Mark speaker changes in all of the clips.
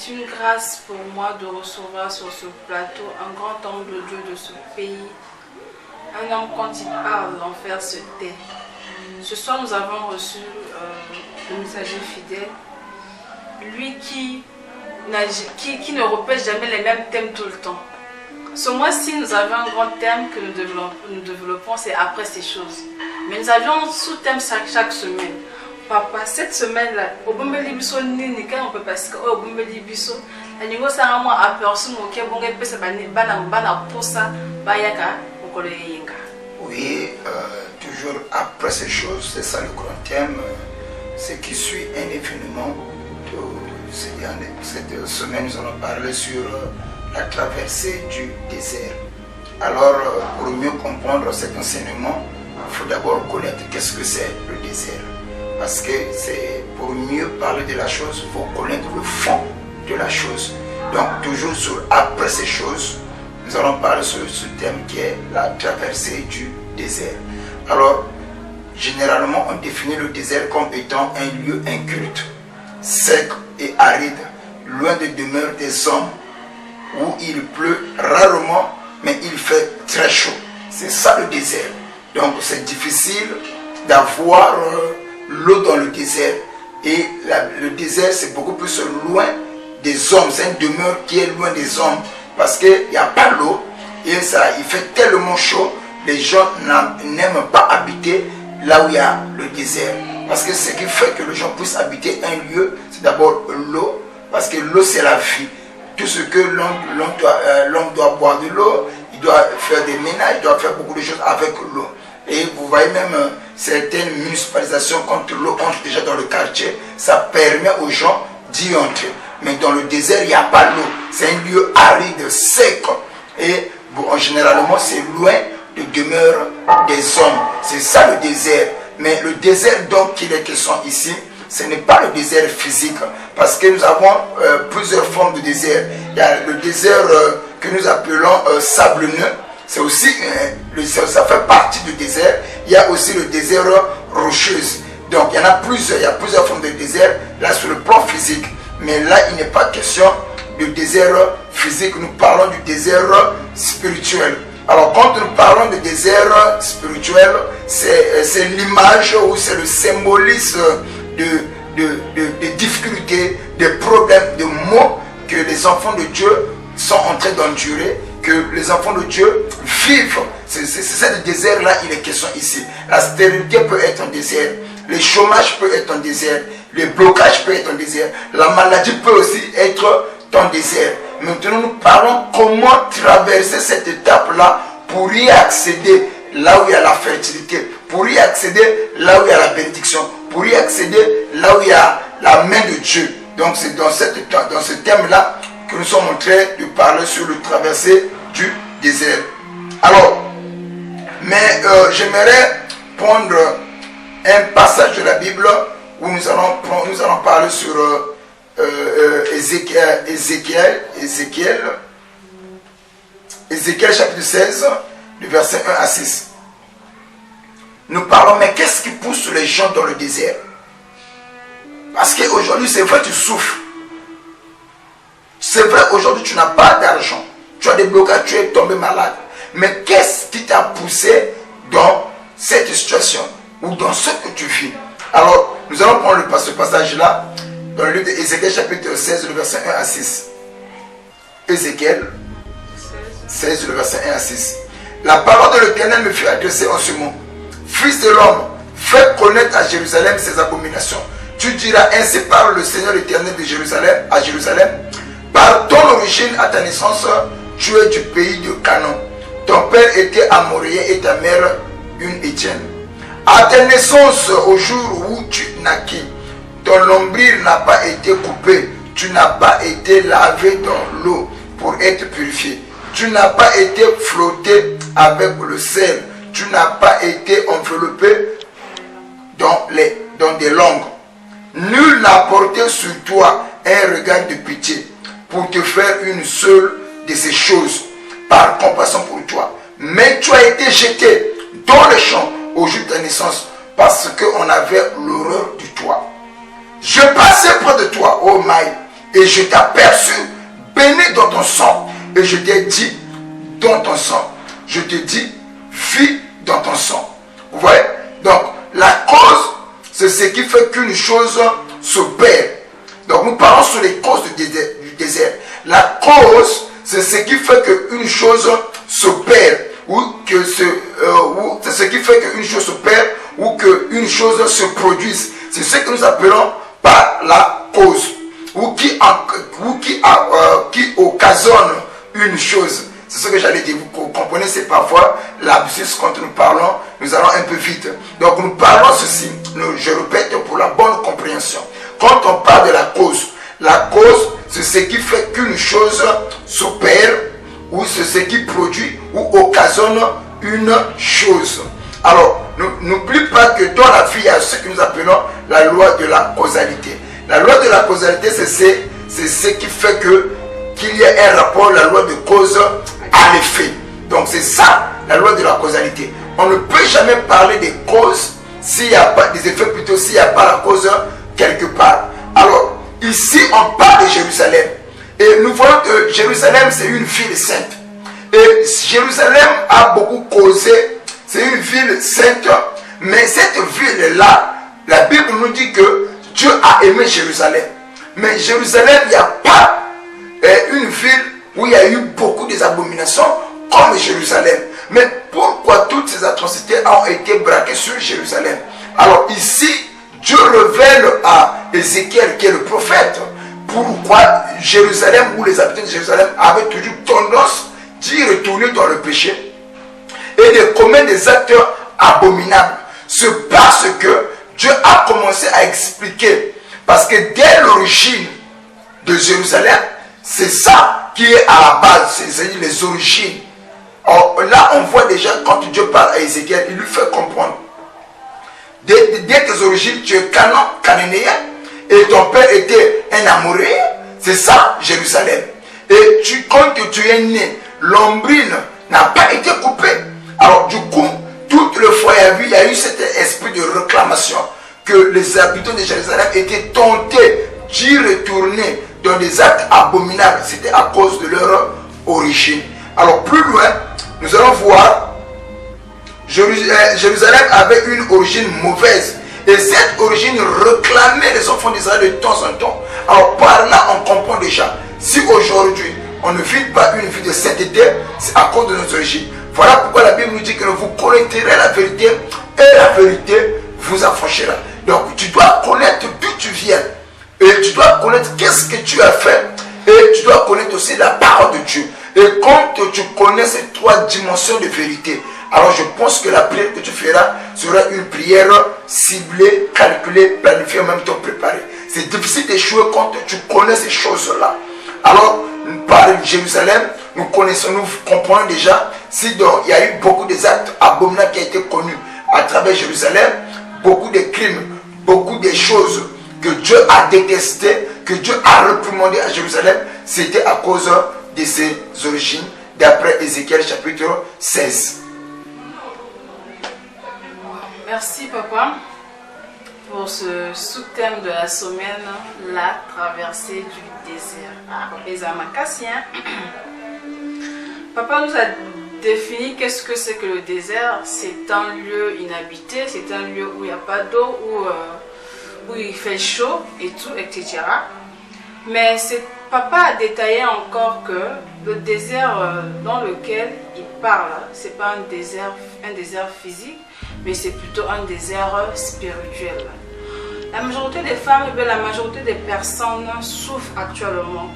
Speaker 1: C'est une grâce pour moi de recevoir sur ce plateau un grand homme de Dieu de ce pays. Un homme, quand il parle, l'enfer se tait. Ce soir, nous avons reçu le messager fidèle. Lui qui ne répète jamais les mêmes thèmes tout le temps. Ce mois-ci, nous avons un grand thème que nous développons, c'est après ces choses. Mais nous avions un sous-thème chaque semaine. Papa, cette semaine-là, au bon libiso ni quand on peut passer au bon libiso, la niveau ça moi aperçu mon ke bon pe se bana posa bayaka okolo yenga.
Speaker 2: Oui, toujours après ces choses, c'est ça le grand thème, ce qui suit un événement. Cette semaine, nous allons parler sur la traversée du désert. Alors, pour mieux comprendre cet enseignement, il faut d'abord connaître qu'est-ce que c'est le désert. Parce que c'est pour mieux parler de la chose, il faut connaître le fond de la chose. Donc, toujours après ces choses, nous allons parler sur ce thème qui est la traversée du désert. Alors, généralement, on définit le désert comme étant un lieu inculte, sec et aride, loin de demeure des hommes, où il pleut rarement, mais il fait très chaud. C'est ça le désert. Donc, c'est difficile d'avoir l'eau dans le désert. Et le désert, c'est beaucoup plus loin des hommes. C'est une demeure qui est loin des hommes. Parce qu'il n'y a pas l'eau. Et ça, il fait tellement chaud. Les gens n'aiment pas habiter là où il y a le désert. Parce que ce qui fait que les gens puissent habiter un lieu, c'est d'abord l'eau. Parce que l'eau, c'est la vie. Tout ce que l'homme doit boire de l'eau, il doit faire des ménages, il doit faire beaucoup de choses avec l'eau. Et vous voyez même certaines municipalisations, quand l'eau entre déjà dans le quartier, ça permet aux gens d'y entrer. Mais dans le désert, il n'y a pas l'eau. C'est un lieu aride, sec. Et bon, généralement, c'est loin de demeure des hommes. C'est ça le désert. Mais le désert dont il est question ici, ce n'est pas le désert physique. Parce que nous avons plusieurs formes de désert. Il y a le désert que nous appelons sablonneux. C'est aussi, ça fait partie du désert. Il y a aussi le désert rocheuse. Donc il y en a plusieurs, il y a plusieurs formes de désert, là sur le plan physique. Mais là, il n'est pas question de désert physique, nous parlons du désert spirituel. Alors quand nous parlons de désert spirituel, c'est l'image ou c'est le symbolisme de difficultés, de problèmes, de maux que les enfants de Dieu sont en train d'endurer, que les enfants de Dieu vivent. C'est ce désert-là, il est question ici. La stérilité peut être un désert, le chômage peut être un désert, le blocage peut être un désert, la maladie peut aussi être un désert. Maintenant, nous parlons comment traverser cette étape-là pour y accéder là où il y a la fertilité, pour y accéder là où il y a la bénédiction, pour y accéder là où il y a la main de Dieu. Donc c'est dans ce thème-là que nous sommes en train de parler sur le traversée du désert. Alors, mais j'aimerais prendre un passage de la Bible où nous allons parler sur Ézéchiel chapitre 16, du verset 1 à 6. Nous parlons, mais qu'est-ce qui pousse les gens dans le désert? Parce qu'aujourd'hui, c'est vrai, tu souffres. C'est vrai, aujourd'hui, tu n'as pas d'argent. Tu as des blocages, tu es tombé malade. Mais qu'est-ce qui t'a poussé dans cette situation ou dans ce que tu vis? Alors, nous allons prendre ce passage-là dans le livre d'Ézéchiel chapitre 16, le verset 1 à 6. Ézéchiel 16, le verset 1 à 6. La parole de l'Éternel me fut adressée en ce mot. Fils de l'homme, fais connaître à Jérusalem ses abominations. Tu diras, ainsi parle le Seigneur éternel de Jérusalem, à Jérusalem. Par ton origine à ta naissance, tu es du pays de Canaan. Ton père était amoréen et ta mère une Étienne. À ta naissance, au jour où tu naquis, ton nombril n'a pas été coupé. Tu n'as pas été lavé dans l'eau pour être purifié. Tu n'as pas été frotté avec le sel. Tu n'as pas été enveloppé dans des langues. Nul n'a porté sur toi un regard de pitié pour te faire une seule de ces choses par compassion pour toi. Mais tu as été jeté dans le champ au jour de ta naissance parce qu'on avait l'horreur de toi. Je passais près de toi, oh Maï, et je t'ai aperçu baigné dans ton sang. Et je t'ai dit, dans ton sang. Je te dis, vis dans ton sang. Vous voyez? Donc, la cause, c'est ce qui fait qu'une chose s'opère. Donc, nous parlons sur les causes du désert. La cause, c'est ce qui fait qu'une chose s'opère. Ou que c'est ce qui fait qu'une chose s'opère ou qu'une chose se produise. C'est ce que nous appelons par la cause. Ou qui occasionne une chose. C'est ce que j'allais dire. Vous comprenez, c'est parfois l'absus quand nous parlons, nous allons un peu vite. Donc nous parlons ceci, je répète pour la bonne compréhension. Quand on parle de la cause, c'est ce qui fait qu'une chose s'opère, ou c'est ce qui produit ou occasionne une chose. Alors, n'oublie pas que dans la vie, il y a ce que nous appelons la loi de la causalité. La loi de la causalité, c'est ce qui fait qu'il y ait un rapport, la loi de cause à l'effet. Donc c'est ça, la loi de la causalité. On ne peut jamais parler des causes s'il n'y a pas des effets, plutôt s'il n'y a pas la cause quelque part. Alors, ici, on parle de Jérusalem. Et nous voyons que Jérusalem, c'est une ville sainte. Et Jérusalem a beaucoup causé. C'est une ville sainte. Mais cette ville-là, la Bible nous dit que Dieu a aimé Jérusalem. Mais Jérusalem, il n'y a pas une ville où il y a eu beaucoup d'abominations comme Jérusalem. Mais pourquoi toutes ces atrocités ont été braquées sur Jérusalem? Alors ici, Dieu révèle à Ézéchiel, qui est le prophète, pourquoi Jérusalem ou les habitants de Jérusalem avaient toujours tendance d'y retourner dans le péché et de commettre des actes abominables. C'est parce que Dieu a commencé à expliquer. Parce que dès l'origine de Jérusalem, c'est ça qui est à la base, c'est-à-dire les origines. Or, là, on voit déjà quand Dieu parle à Ézéchiel, il lui fait comprendre. Dès tes origines, tu es cananéen et ton père était un Amoré. C'est ça, Jérusalem. Et quand tu es né, l'ombrine n'a pas été coupée. Alors, du coup, toutes les fois il y a eu cet esprit de réclamation que les habitants de Jérusalem étaient tentés d'y retourner dans des actes abominables. C'était à cause de leur origine. Alors, plus loin, nous allons voir Jérusalem avait une origine mauvaise. Et cette origine réclamait les enfants d'Israël de temps en temps. Alors par là, on comprend déjà. Si aujourd'hui, on ne vit pas une vie de sainteté, c'est à cause de nos origines. Voilà pourquoi la Bible nous dit que vous connaîtrez la vérité et la vérité vous affranchira. Donc tu dois connaître d'où tu viens. Et tu dois connaître qu'est-ce que tu as fait. Et tu dois connaître aussi la parole de Dieu. Et quand tu connais ces trois dimensions de vérité, alors je pense que la prière que tu feras sera une prière ciblée, calculée, planifiée, en même temps préparée. C'est difficile d'échouer quand tu connais ces choses-là. Alors, par Jérusalem, nous comprenons déjà, il y a eu beaucoup d'actes abominables qui ont été connus à travers Jérusalem, beaucoup de crimes, beaucoup de choses que Dieu a détestées, que Dieu a réprimandées à Jérusalem, c'était à cause de ses origines, d'après Ézéchiel chapitre 16.
Speaker 1: Merci papa pour ce sous-thème de la semaine, la traversée du désert. Papa nous a défini qu'est-ce que c'est que le désert. C'est un lieu inhabité, c'est un lieu où il n'y a pas d'eau, où il fait chaud et tout, etc. Mais papa a détaillé encore que le désert dans lequel il parle, ce n'est pas un désert physique, mais c'est plutôt un désert spirituel. La majorité des femmes, la majorité des personnes souffrent actuellement.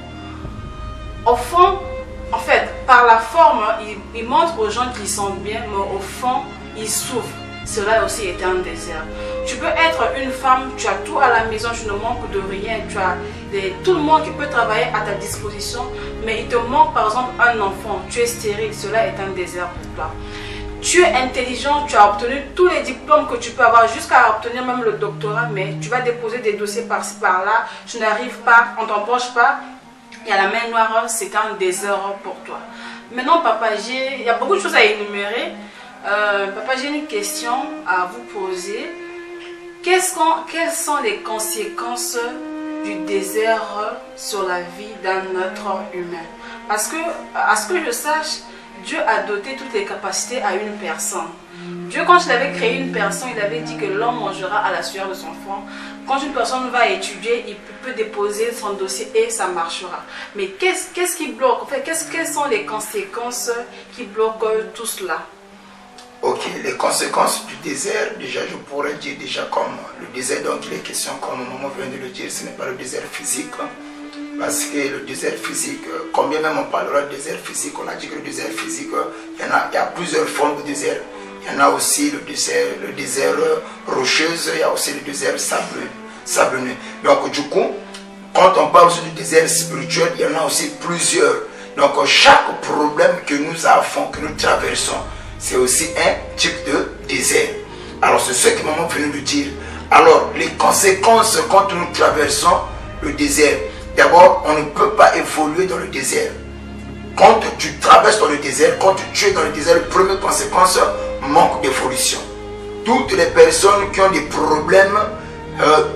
Speaker 1: Au fond, en fait, par la forme, ils montrent aux gens qu'ils sont bien, mais au fond, ils souffrent. Cela aussi est un désert. Tu peux être une femme, tu as tout à la maison, tu ne manques de rien, tu as tout le monde qui peut travailler à ta disposition, mais il te manque par exemple un enfant, tu es stérile, cela est un désert pour toi. Tu es intelligent, tu as obtenu tous les diplômes que tu peux avoir, jusqu'à obtenir même le doctorat, mais tu vas déposer des dossiers par-ci par-là, tu n'arrives pas, on ne t'embauche pas, il y a la main noire, c'est un désert pour toi. Maintenant papa, il y a beaucoup de choses à énumérer. Papa, j'ai une question à vous poser. Quelles sont les conséquences du désert sur la vie d'un être humain. Parce que, à ce que je sache, Dieu a doté toutes les capacités à une personne. Dieu, quand il avait créé une personne, il avait dit que l'homme mangera à la sueur de son front. Quand une personne va étudier, il peut déposer son dossier et ça marchera. Mais qu'est-ce qui bloque? En fait, quelles sont les conséquences qui bloquent tout cela?
Speaker 2: Ok, les conséquences du désert, déjà je pourrais dire déjà comme le désert dont il est question, comme maman vient de le dire, ce n'est pas le désert physique. Parce que le désert physique, combien même on parlera de désert physique, on a dit que le désert physique, il y a plusieurs formes de désert. Il y en a aussi le désert rocheuse, il y a aussi le désert sablonneux. Donc du coup, quand on parle aussi du désert spirituel, il y en a aussi plusieurs. Donc chaque problème que nous avons, que nous traversons, c'est aussi un type de désert. Alors c'est ce que maman vient de dire. Alors les conséquences quand nous traversons le désert, d'abord on ne peut pas évoluer dans le désert. Quand tu traverses dans le désert, quand tu es dans le désert, la première conséquence, manque d'évolution. Toutes les personnes qui ont des problèmes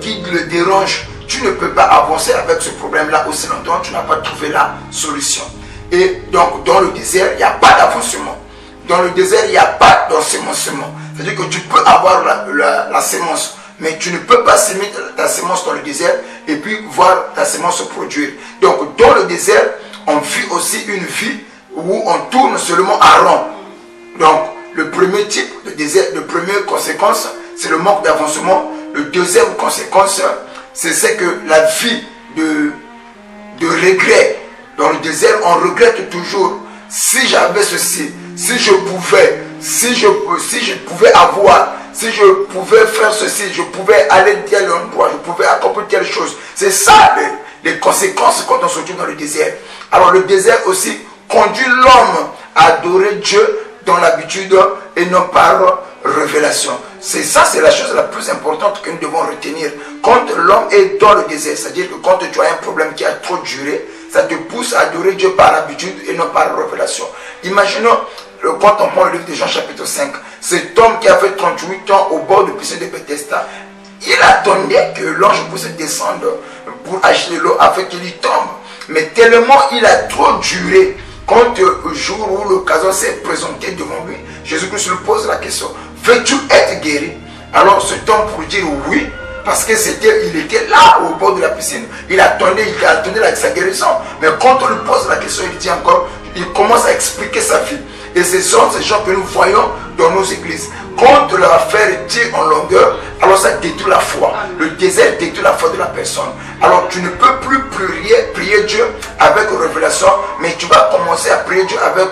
Speaker 2: qui le dérangent, tu ne peux pas avancer avec ce problème-là aussi longtemps, tu n'as pas trouvé la solution. Et donc dans le désert, il n'y a pas d'avancement. Dans le désert, il n'y a pas d'ensemencement. C'est-à-dire que tu peux avoir la sémence, mais tu ne peux pas semer ta sémence dans le désert et puis voir ta sémence se produire. Donc dans le désert, on vit aussi une vie où on tourne seulement à rond. Donc le premier type de désert, la première conséquence, c'est le manque d'avancement. La deuxième conséquence, c'est que la vie de regret. Dans le désert, on regrette toujours. Si j'avais ceci, si je pouvais avoir, si je pouvais faire ceci, je pouvais aller à tel endroit, je pouvais accomplir telle chose. C'est ça les conséquences quand on se trouve dans le désert. Alors le désert aussi conduit l'homme à adorer Dieu dans l'habitude et non par révélation. C'est ça, c'est la chose la plus importante que nous devons retenir. Quand l'homme est dans le désert, c'est-à-dire que quand tu as un problème qui a trop duré, ça te pousse à adorer Dieu par habitude et non par révélation. Imaginons, quand on prend le livre de Jean chapitre 5, cet homme qui a fait 38 ans au bord de piscine de Bethesda, il attendait que l'ange puisse descendre pour acheter l'eau afin qu'il y tombe. Mais tellement il a trop duré, quand le jour où l'occasion s'est présentée devant lui, Jésus-Christ lui pose la question, veux-tu être guéri? Alors cet homme pour dire oui, parce que il était là au bord de la piscine, il attendait sa guérison. Mais quand on lui pose la question, il dit encore, il commence à expliquer sa vie. Et ce sont ces gens que nous voyons dans nos églises. Quand l'affaire tire en longueur, alors ça détruit la foi. Le désert détruit la foi de la personne. Alors tu ne peux plus prier Dieu avec révélation, mais tu vas commencer à prier Dieu avec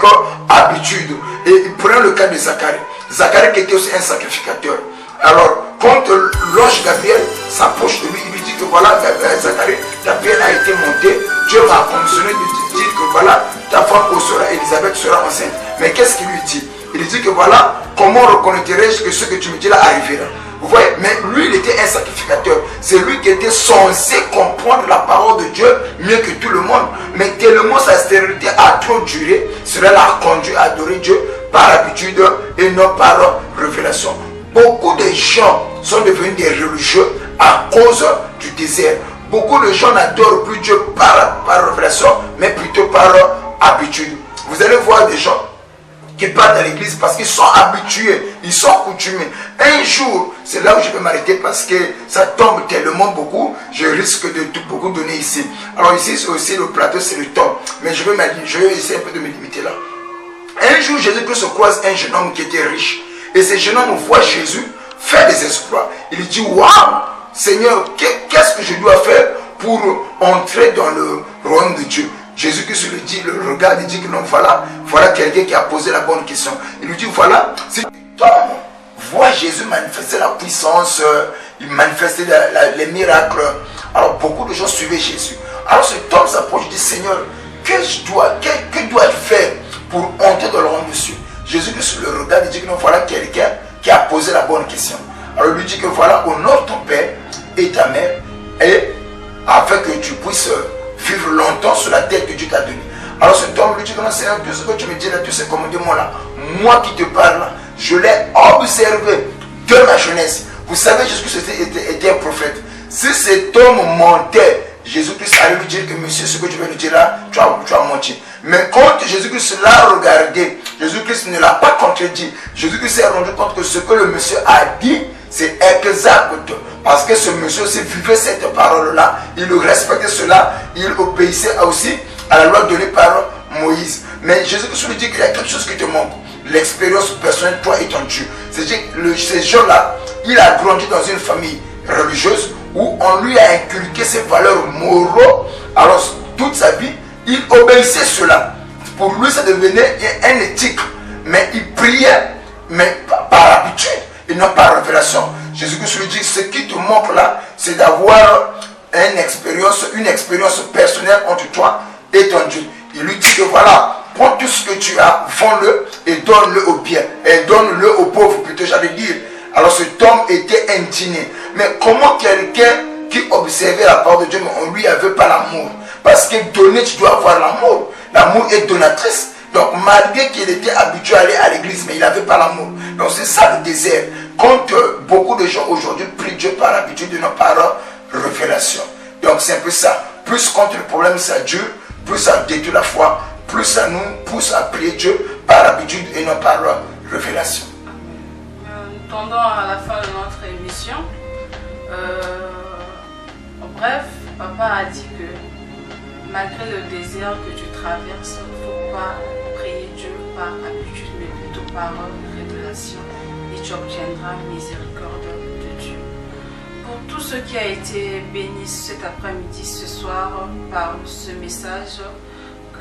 Speaker 2: habitude. Et prenons le cas de Zacharie. Zacharie qui était aussi un sacrificateur. Alors quand l'ange Gabriel s'approche de lui, il lui dit que voilà, Zacharie, Gabriel a été monté, Dieu m'a commissionné de dire que voilà, ta femme Élisabeth sera enceinte. Mais qu'est-ce qu'il lui dit? Il lui dit que voilà, comment reconnaîtrai-je que ce que tu me dis là arrivera? Vous voyez, mais lui il était un sacrificateur. C'est lui qui était censé comprendre la parole de Dieu mieux que tout le monde. Mais tellement sa stérilité a trop duré, cela l'a conduit à adorer Dieu par habitude et non par révélation. Beaucoup de gens sont devenus des religieux à cause du désert. Beaucoup de gens n'adorent plus Dieu par révélation, mais plutôt par habitude. Vous allez voir des gens qui partent à l'église parce qu'ils sont habitués, ils sont coutumiers. Un jour, c'est là où je vais m'arrêter parce que ça tombe tellement beaucoup, je risque de tout beaucoup donner ici. Alors ici, c'est aussi le plateau, c'est le temps. Mais je vais essayer un peu de me limiter là. Un jour, Jésus-Christ se croise un jeune homme qui était riche. Et ce jeune homme voit Jésus faire des exploits. Il dit, waouh, Seigneur, qu'est-ce que je dois faire pour entrer dans le royaume de Dieu? Jésus-Christ lui dit, le regarde, il dit que non, voilà quelqu'un qui a posé la bonne question. Il lui dit, voilà, si toi vois Jésus manifester la puissance, il manifestait les miracles. Alors beaucoup de gens suivaient Jésus. Alors cet homme s'approche et dit, Seigneur, que dois-je faire pour entrer dans le royaume de Dieu? Jésus-Christ le regarde et dit que non, voilà quelqu'un qui a posé la bonne question. Alors il lui dit que voilà, honore ton père et ta mère, et afin que tu puisses vivre longtemps sur la terre que Dieu t'a donnée. Alors cet homme lui dit que non, Seigneur, tout ce que tu me dis là, tous ces commandements là, moi qui te parle, je l'ai observé de ma jeunesse. Vous savez, Jésus-Christ était un prophète. Si cet homme mentait, Jésus-Christ allait lui dire que monsieur, ce que tu veux lui dire là, tu as menti. Mais quand Jésus-Christ l'a regardé, Jésus-Christ ne l'a pas contredit. Jésus-Christ s'est rendu compte que ce que le monsieur a dit, c'est exact. Parce que ce monsieur aussi vivait cette parole-là, il respectait cela, il obéissait aussi à la loi donnée par Moïse. Mais Jésus-Christ lui dit qu'il y a quelque chose qui te manque. L'expérience personnelle, toi et ton Dieu. C'est-à-dire que ces gens-là, il a grandi dans une famille religieuse où on lui a inculqué ses valeurs moraux. Alors toute sa vie, il obéissait cela. Pour lui, ça devenait un éthique. Mais il priait, mais par habitude et non par révélation. Jésus-Christ lui dit, ce qui te manque là, c'est d'avoir une expérience personnelle entre toi et ton Dieu. Il lui dit que voilà, prends tout ce que tu as, vends-le et donne-le aux biens. Et donne-le aux pauvres plutôt, j'allais dire. Alors cet homme était indigné. Mais comment quelqu'un qui observait la parole de Dieu, mais on lui avait pas l'amour? Parce que donner, tu dois avoir l'amour. L'amour est donatrice. Donc malgré qu'il était habitué à aller à l'église, mais il n'avait pas l'amour. Donc c'est ça le désert. Quand beaucoup de gens aujourd'hui prient Dieu par habitude de nos paroles, révélation. Donc c'est un peu ça. Plus quand le problème ça dure, plus ça détruit la foi, plus ça nous pousse à prier Dieu par habitude et non par révélation.
Speaker 1: Nous tendons à la fin de notre émission. En bref, papa a dit que malgré le désert que tu traverses, il ne faut pas prier Dieu par habitude, mais plutôt par révélation, et tu obtiendras miséricorde de Dieu. Pour tout ce qui a été béni cet après-midi, ce soir, par ce message,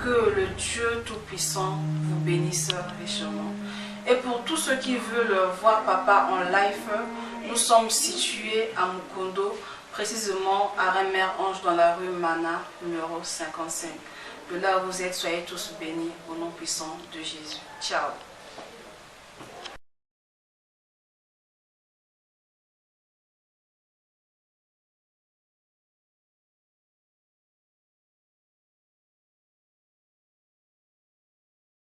Speaker 1: que le Dieu Tout-Puissant vous bénisse richement. Et pour tous ceux qui veulent voir papa en live, nous sommes situés à Mukondo, précisément à Remer-Ange dans la rue Mana, numéro 55. De là où vous êtes, soyez tous bénis au nom puissant de Jésus. Ciao.